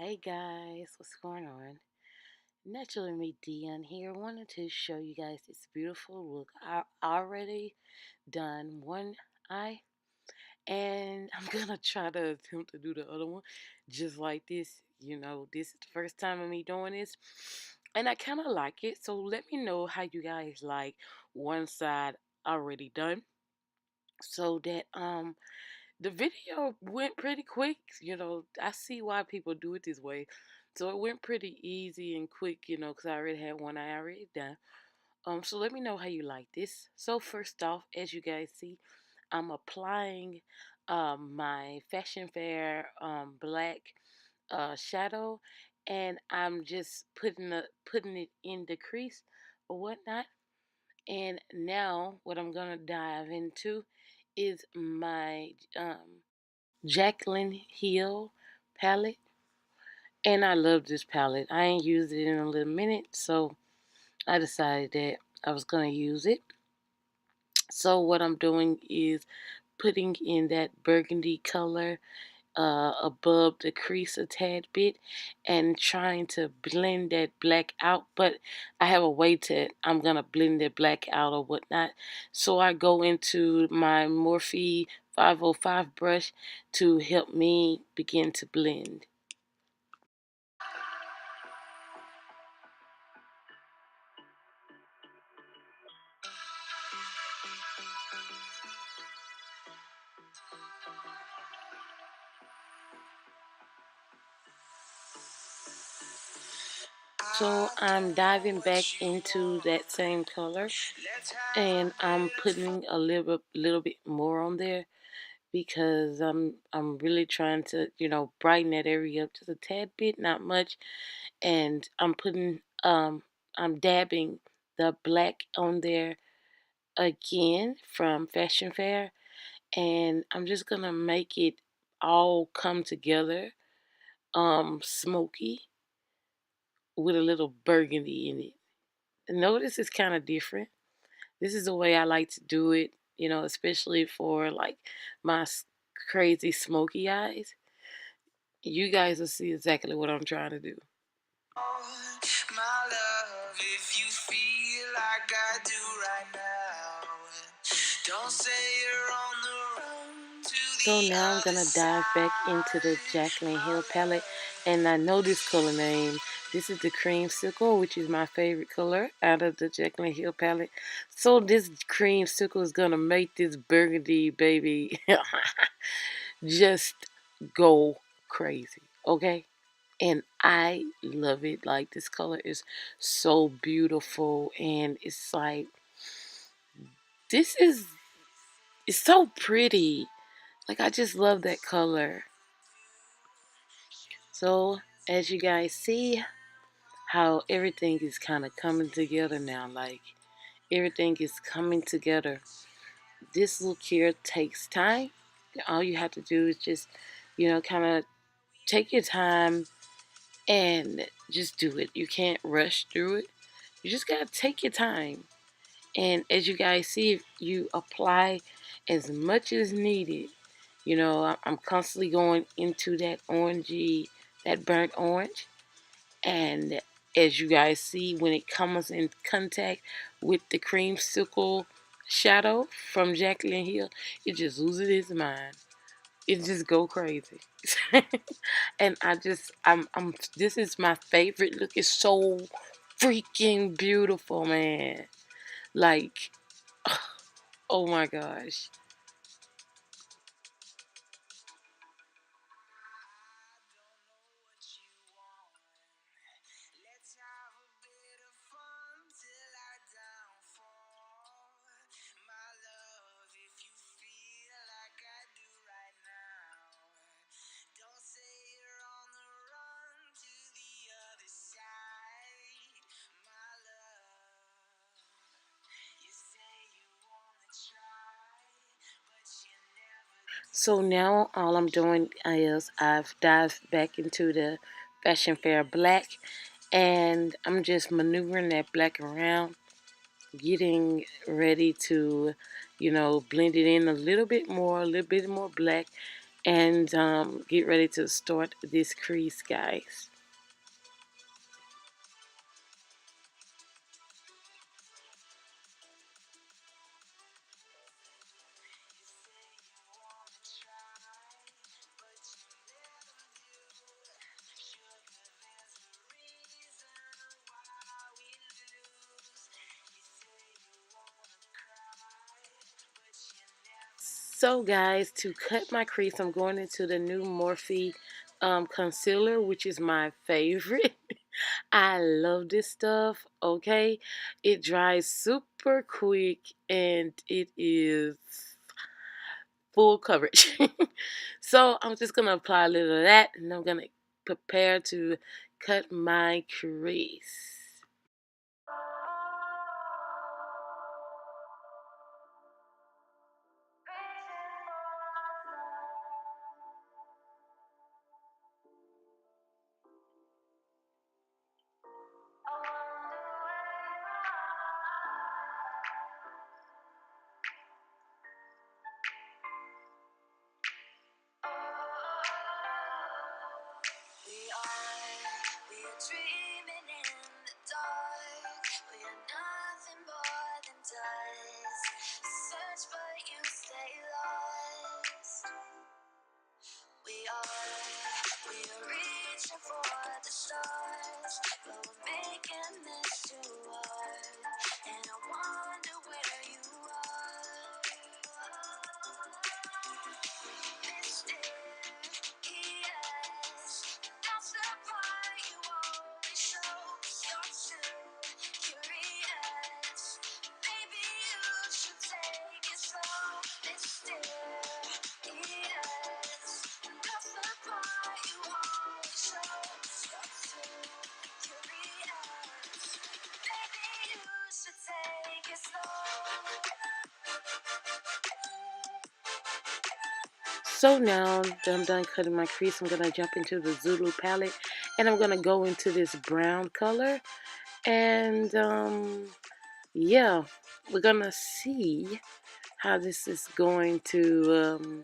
Hey guys, what's going on? Naturally me Dion here. Wanted to show you guys this beautiful look. I already done one eye and I'm gonna try to attempt to do the other one just like this. This is the first time of me doing this and I kinda like it. So let me know how you guys like one side already done. So that the video went pretty quick. I see why people do it this way. So it went pretty easy and quick, because I already had one I already done. So let me know how you like this. So first off, as you guys see, I'm applying my Fashion Fair black shadow, and I'm just putting it in the crease or whatnot. And now what I'm gonna dive into is my Jaclyn Hill palette. And I love this palette. I ain't used it in a little minute, so I decided that I was going to use it. So what I'm doing is putting in that burgundy color above the crease a tad bit and trying to blend that black out. But I have a way to, I'm going to blend that black out or whatnot. So I go into my Morphe 505 brush to help me begin to blend. So I'm diving back into that same color and I'm putting a little bit more on there because I'm really trying to, brighten that area up just a tad bit, not much. And I'm dabbing the black on there again from Fashion Fair, and I'm just gonna make it all come together, smoky with a little burgundy in it. Notice it's kind of different. This is the way I like to do it, especially for like my crazy smoky eyes. You guys will see exactly what I'm trying to do. My love, if you feel like I do right now, don't say you're on the run to so now I'm gonna dive back into the Jaclyn Hill palette, and I know this color name. This is the creamsicle, which is my favorite color out of the Jaclyn Hill palette. So this creamsicle is gonna make this burgundy baby just go crazy, okay? And I love it. Like, this color is so beautiful, and it's like, this is, it's so pretty. Like, I just love that color. So as you guys see how everything is kind of coming together now, like everything is coming together. This look here takes time. All you have to do is just, kind of take your time and just do it. You can't rush through it. You just gotta take your time. And as you guys see, you apply as much as needed. I'm constantly going into that orangey, that burnt orange. And as you guys see, when it comes in contact with the creamsicle shadow from Jaclyn Hill, it just loses its mind. It just go crazy. And this is my favorite look. It's so freaking beautiful, man. Like, oh my gosh. So now all I'm doing is I've dived back into the Fashion Fair black, and I'm just maneuvering that black around, getting ready to, blend it in a little bit more black. and get ready to start this crease, guys. So guys, to cut my crease, I'm going into the new Morphe concealer, which is my favorite. I love this stuff, okay? It dries super quick and it is full coverage. So I'm just going to apply a little of that and I'm going to prepare to cut my crease. We are dreaming in the dark. We are nothing more than dust. Search but you stay lost. We are reaching for the stars, but we're making this too hard. And I wonder where you are. Mysterious, that's the part you always show. You're too curious. Maybe you should take it slow. Mysterious, that's the part you always show. You're too curious. Maybe you should take it slow. So now that I'm done cutting my crease, I'm going to jump into the Zulu palette and I'm going to go into this brown color. And yeah, we're going to see how this is going to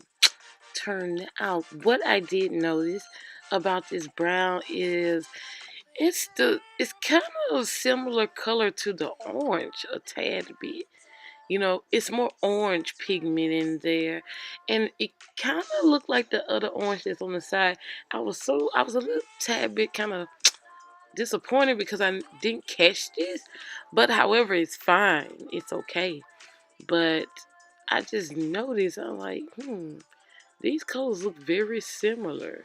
turn out. What I did notice about this brown is it's kind of a similar color to the orange a tad bit. You know, it's more orange pigment in there. And it kind of looked like the other orange that's on the side. I was a little tad bit kind of disappointed because I didn't catch this. But however, it's fine. It's okay. But I just noticed, I'm like, these colors look very similar.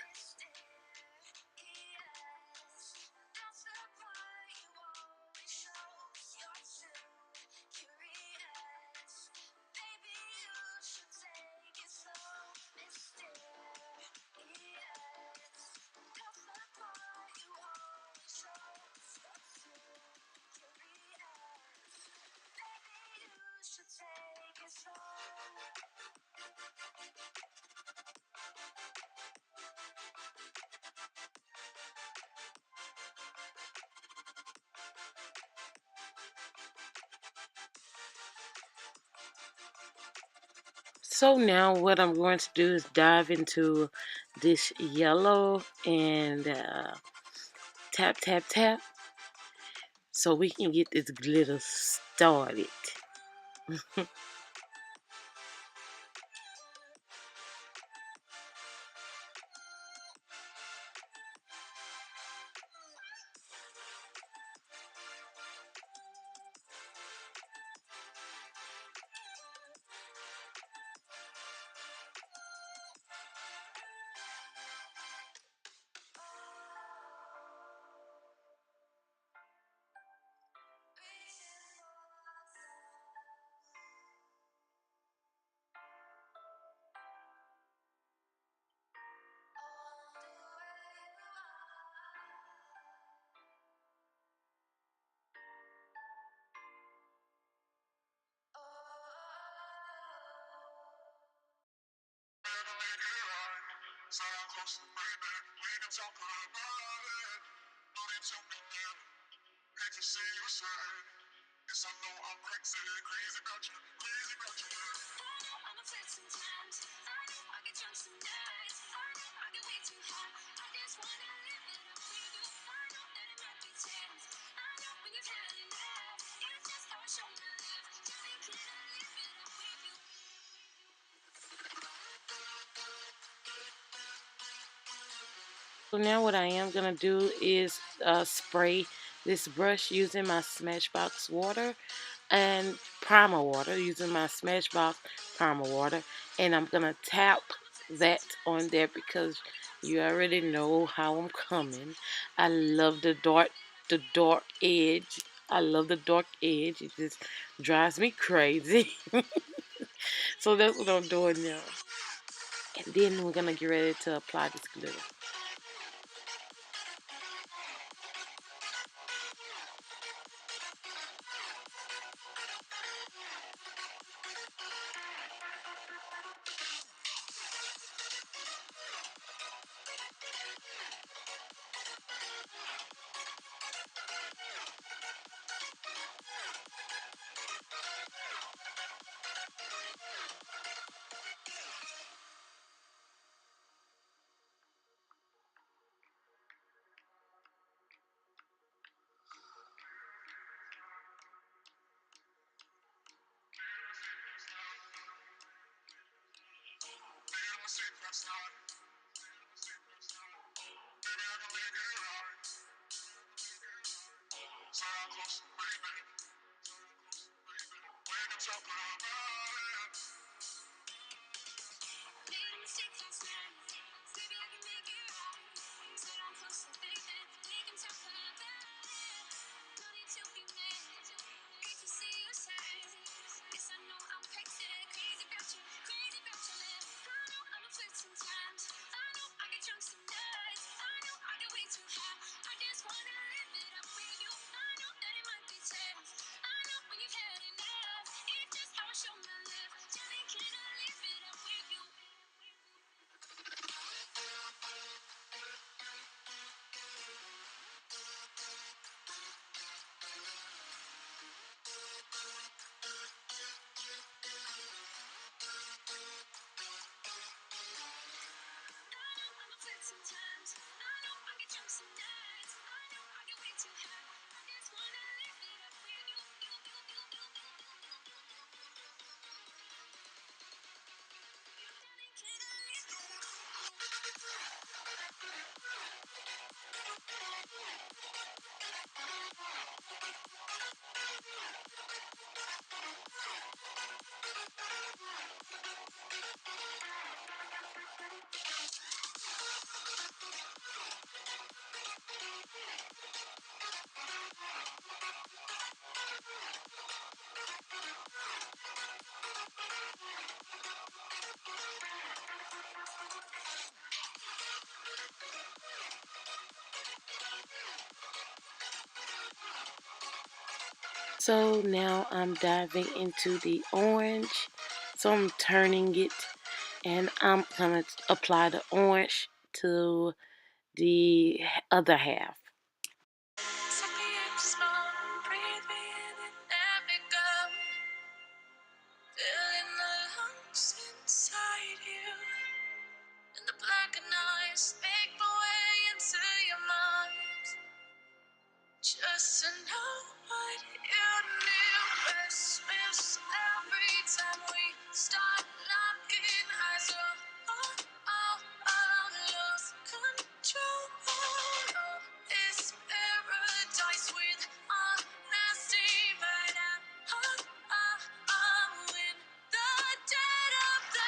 So now what I'm going to do is dive into this yellow and tap, tap, tap so we can get this glitter started. So now what I am going to do is spray this brush using my Smashbox water and primer water, using my Smashbox primer water. And I'm going to tap that on there because you already know how I'm coming. I love the dark edge. I love the dark edge. It just drives me crazy. So that's what I'm doing now. And then we're going to get ready to apply this glitter. So now I'm diving into the orange. So I'm turning it and I'm going to apply the orange to the other half. Just to know what you knew. Christmas every time we start locking eyes. Lose control. Oh, it's paradise with honesty, but I'm in the dead of the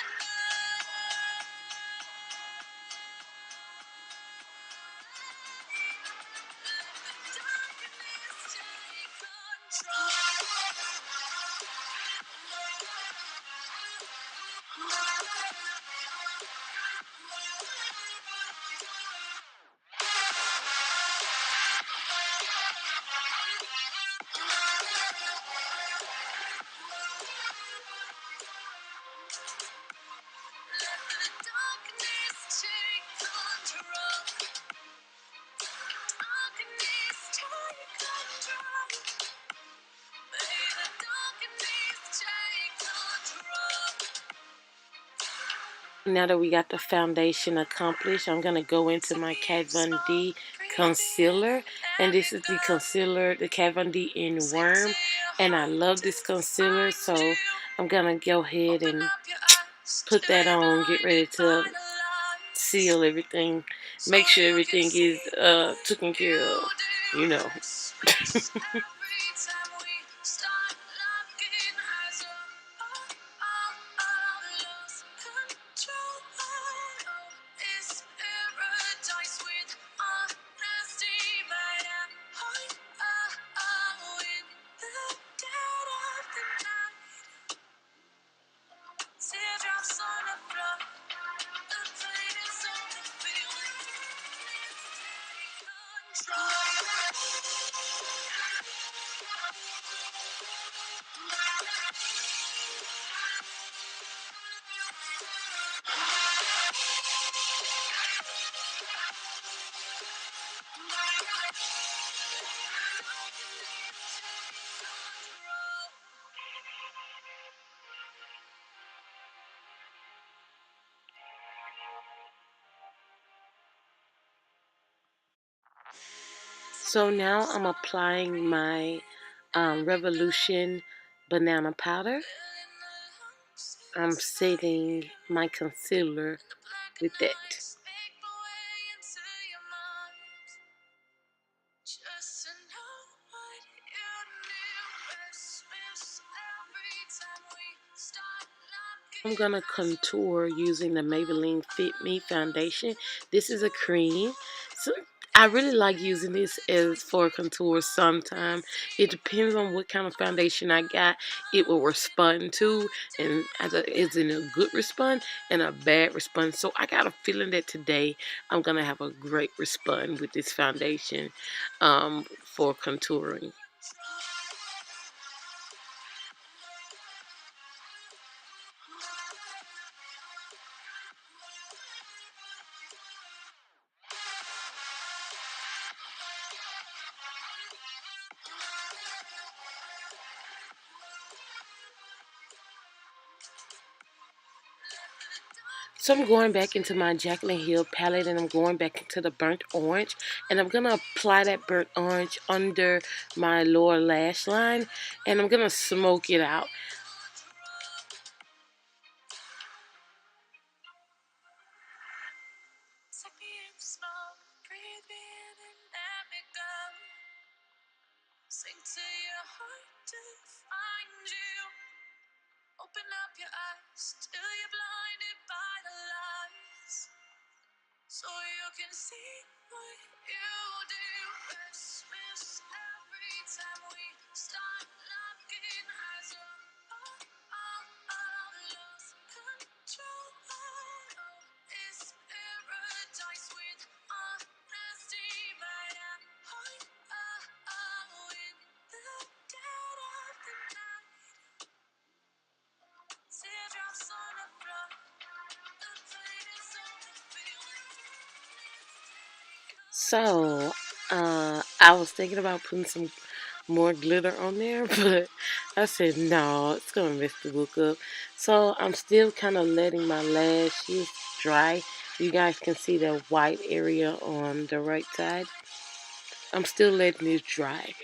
Now that we got the foundation accomplished, I'm going to go into my Kat Von D concealer. And this is the concealer, the Kat Von D in Worm. And I love this concealer, so I'm going to go ahead and put that on, get ready to seal everything, make sure everything is taken care of, you know. Teardrops on the floor, the pain is on the feeling. So now I'm applying my Revolution banana powder. I'm setting my concealer with that. I'm gonna contour using the Maybelline Fit Me foundation. This is a cream. So I really like using this as for contour sometime. It depends on what kind of foundation I got. It will respond to, and it's in a good response and a bad response. So I got a feeling that today I'm gonna have a great response with this foundation for contouring. So I'm going back into my Jaclyn Hill palette, and I'm going back into the burnt orange, and I'm going to apply that burnt orange under my lower lash line, and I'm going to smoke it out. Sing to your heart to find you. Open up your eyes till you're blinded by the lies, so you can see what you do. Christmas every time we start looking as a lost control. It's paradise with honesty, but I'm in the dead of the night. Teardrops on the floor, the pain is on the feeling. So, I was thinking about putting some more glitter on there, but I said no, it's gonna mess the look up. So I'm still kind of letting my lashes dry. You guys can see the white area on the right side. I'm still letting it dry.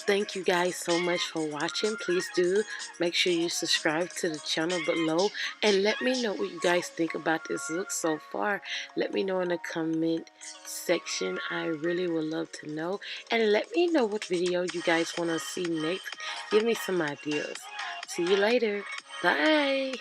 Thank you guys so much for watching. Please do make sure you subscribe to the channel below, and let me know what you guys think about this look so far. Let me know in the comment section. I really would love to know, and let me know what video you guys want to see next. Give me some ideas. See you later. Bye.